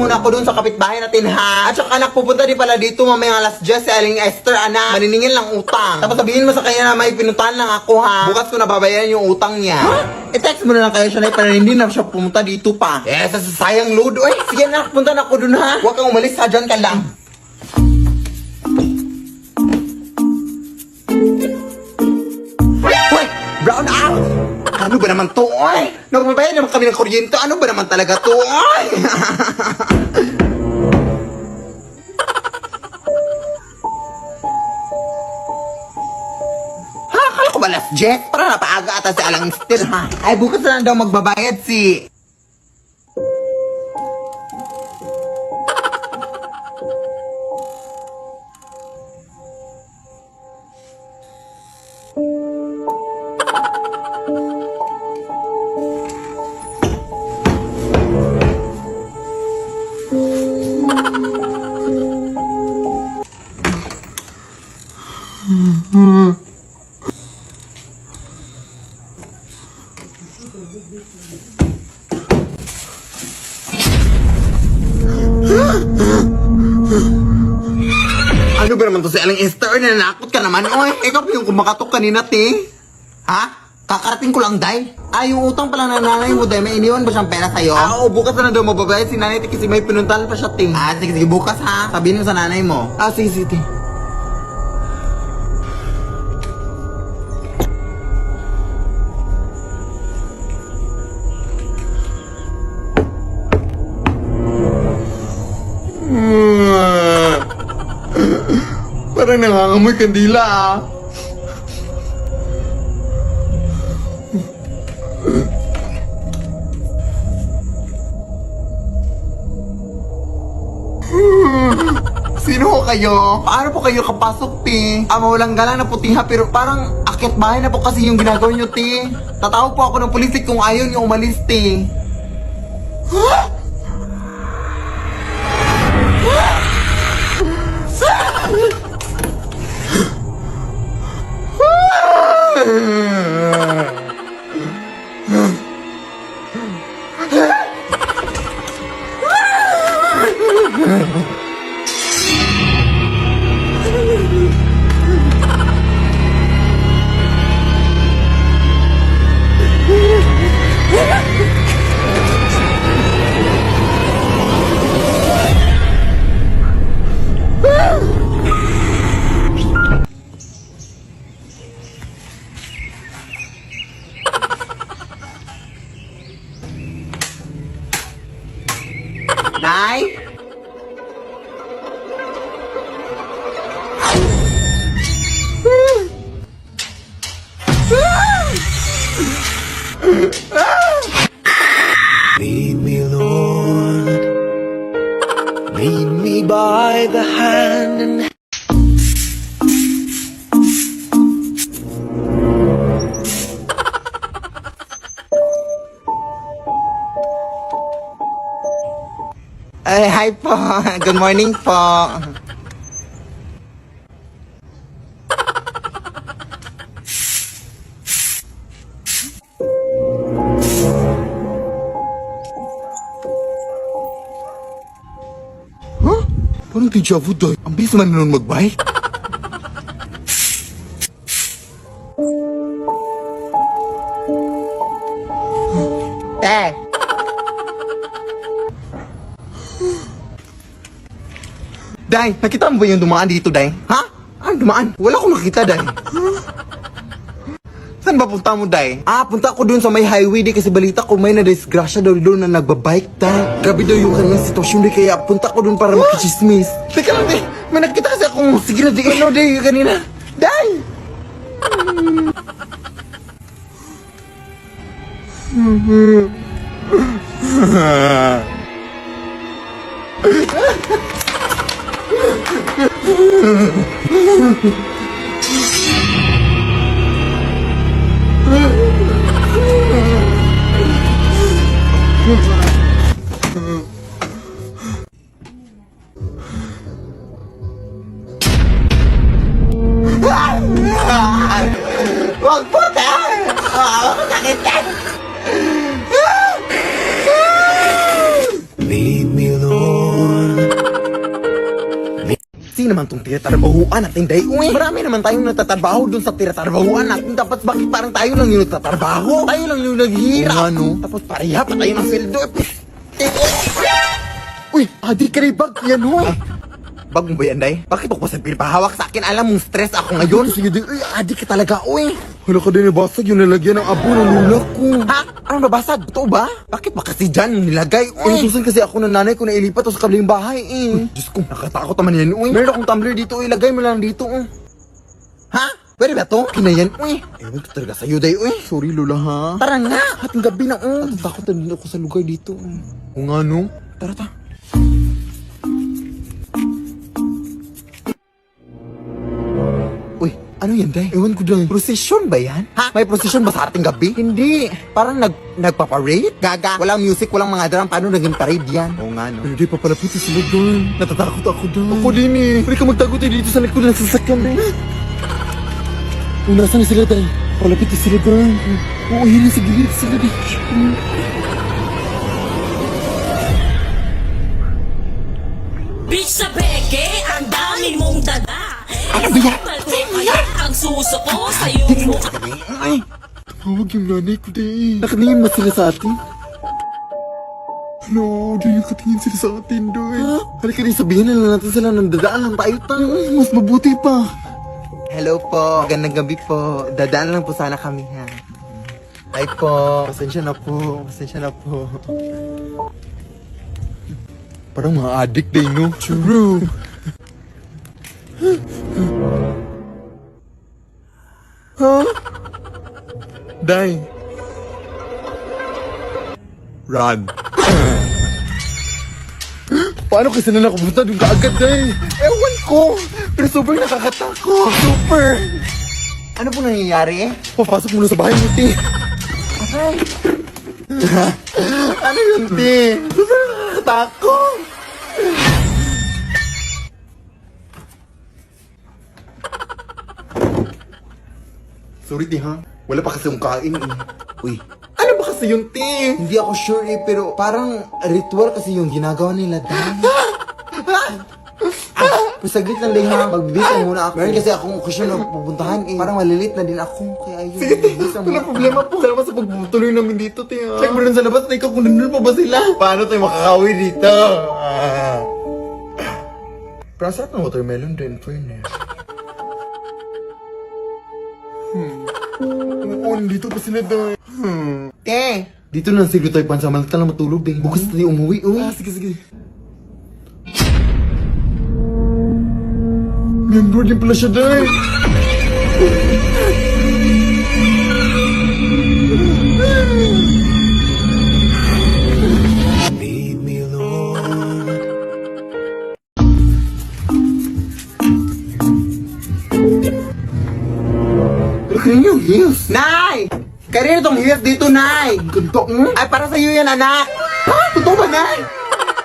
muna ako dun sa kapitbahay natin ha. At saka anak, pupunta din pala dito mamaya alas 10 si Aling Esther, anak. Maniningil lang utang. Tapos sabihin mo sa kanya na may pinuntahan lang ako ha. Bukas ko nababayaran yung utang niya. I-text mo na lang kayo siya na para hindi na siya pumunta dito pa. Sayang load. Uy, sige na, punta na ako dun ha. Huwag kang umalis ha, dyan ka lang. Uy, brown out! Ano ba naman to, oy? Nagbabayad naman kami ng kuryente. Ano ba naman talaga to, oy? Akala ko ba last jet? Para napaaga ata si Alang Esther, ha? Ay, bukas na lang daw magbabayad si... Ano ba naman to si Aling Esther? Nanakot ka naman, oy. Ikaw pa yung kumakatok kanina, te. Ha? Kakarating ko lang, day. Ay, yung utang pala ng nanay mo, day. May iniwan ba siyang pera sa'yo? Oo, bukas na daw mababayad si nanay, te, kasi may pinuntahan pa siya, te. Sige, bukas, ha? Sabihin mo sa nanay mo. Sige, te. Parang nangangamoy kandila, ah. Sino ho kayo? Paano po kayo kapasok, te? Mawalang galang na puti ha, pero parang akyat bahay na po kasi yung ginagawa nyo, te. Tatawag po ako ng pulisik kung ayaw nyo umalis, te. Nay? Lead me, Lord, lead me by the hand and Ay, hi po. Good morning po. Huh? Parang deja vu, doy. Ang bilis naman nun mag-bike. Day, nakita mo ba yung dumaan dito, Day? Ha? Dumaan? Wala akong nakita, Day. Saan ba punta mo, Day? Punta ako dun sa may highway, Day, kasi balita ko may na-disgrasya daw doon na nagbabike, Day. Grabe daw yung kanyang sitwasyon, Day, kaya punta ko dun para makichismis. Teka lang, Day. May nakita kasi akong... Sige na, Day. Ano, Day, kanina. Day! Wag po, Tay! Sakit yan! lead me, Lord. naman tong tiratrabahuan natin, day. Uy, marami naman tayong natatrabaho dun sa tiratrabahuan natin. Tapos bakit parang tayo lang yung nagtatrabaho? Tayo lang yung naghihirap. Oo nga, no? Tapos pareha pa tayo ng sweldo. Uy, adik ka rin bag. Yan, ho. Bag mo ba yan, day? Bakit ako sa pinapahawak sa akin? Alam mong stress ako ngayon. Sige, day. Uy, adik ka talaga, uy. Hala ka din, nabasag yung nalagyan ng abo ng lula ko. Ha? Anong nabasag? Totoo ba? Bakit ba kasi dyan yung nilagay? Inutusan kasi ako ng nanay ko na ilipat o sa kabilang bahay, eh. Diyos ko, nakatakot naman yan, uy. Meron akong tumbler dito, ilagay mo lang dito, Ha? Pwede ba to? Kinayan, uy. Ewan ko talaga sa'yo, day, uy. Sorry, Lola, ha? Tara nga. Hating gabi na, Natatakot na din ako sa lugar dito, O nga, no? Tara, ta. Uy, ano yan, day? Ewan ko dyan. Procession ba yan? Ha? May procession ba sa ating gabi? Hindi. Parang nagpa-parade? Gaga. Walang music, walang mga drum. Paano naging parade yan? Oo nga, no? Pero di papalapit sila doon. Natatakot ako doon. Ako din, eh. Pwede ka magtago tayo dito sa likod ng sasakyan, day. Nasaan na sila, day? Palapit na sila doon. Oo, yun na sa gilid sila, day. Bitch sa beke, ang dami mong dada. Ano ba yan? Kaya ang suso ko sa iyong mukha. Ay! Tumawag yung nanay ko, day. Nakaningin ba sila sa atin? Hello, di nakatingin sila sa atin, doy. Halika rin, sabihin na lang natin sila nang dadaan lang tayo. Mas mabuti pa. Hello po, magandang gabi po. Dadaan lang po sana kami, ha. Ay po, pasensya na po, Parang mga addict day, no? True. Huh? Day. Run. Paano kasi na nakapunta doon kaagad, day? Ewan ko. Pero super nakakatakot. Super. Ano po nangyayari? Papasok muna sa bahay mo, Ti. Aray. Ano yun, Ti? Super nakakatakot. Sorry, Ti, ha? Wala pa kasi yung kain, eh. Uy. Ano ba kasi yung Ti? Hindi ako sure, eh, pero parang ritual kasi yung ginagawa nila, dahil. Pasaglit lang din, ha? Magbibis lang muna ako. Meron kasi akong okasyon na pupuntahan, eh. Parang malilit na din ako. Kaya yun. Sige, walang problema po. Salamat sa pagputuloy namin dito, Ti, ha? Check mo rin sa labas na ikaw kung nandun pa ba sila. Paano tayo makakawi dito? Pero sarap ng watermelon din, fairness. Oo, nandito pa sila doon. Dito na siguro tayo pansamantala matulog din. Bukas tayo umuwi, uy. Sige. Member din pala siya doon. Lead me, Lord. Kanina yung heels. Nay! Kanina tong heels dito, Nay. Ganto, Ay, para sa'yo yan, anak. Ha? Totoo ba, Nay?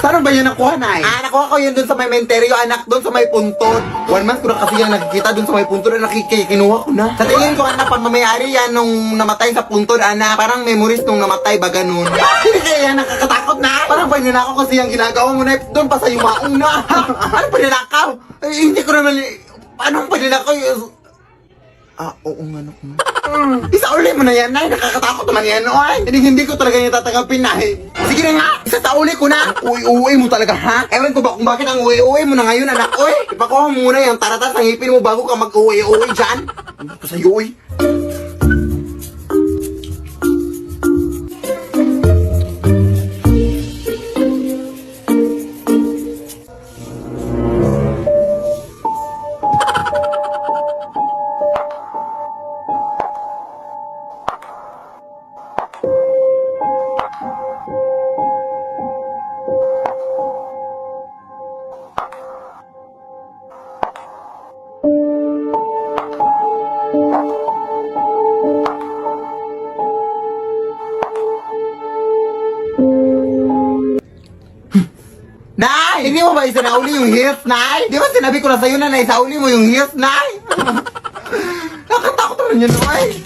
Saan ba yan nakuha, Nay? Nakuha ko yun dun sa may menteryo, anak. Dun sa may puntod. 1 month ko na kasi yan nakikita dun sa may puntod na kinuha ko na. Sa tingin ko, anak, pag mamayari yan nung namatay sa puntod, anak. Parang memories nung namatay ba ganun. Hindi kaya yan nakakatakot, na. Parang paninakaw kasi yung ginagawa mo, Nay. Dun pa sa yumaong na. Ano paninakaw? Hindi ko naman... Anong paninakaw? Oo nga, anak mo. Isauli mo na yan, Nay. Nakakatakot naman yan, oy. Hindi ko talaga yung tatanggapin, Nay. Sige na nga, isauli ko na. Uwi mo talaga, ha? Ewan ko ba kung bakit ang uwi mo na ngayon, anak, oy. Ipakuha mo muna yung taratas ng ngipin mo bago ka mag-uwi dyan. Hindi ko sa'yo, oy. Nay! Hindi mo ba isinauli yung heels, Nay? Di ba sinabi ko na sa'yo na naisauli mo yung heels, Nay? Nakatakot naman yun, Nay.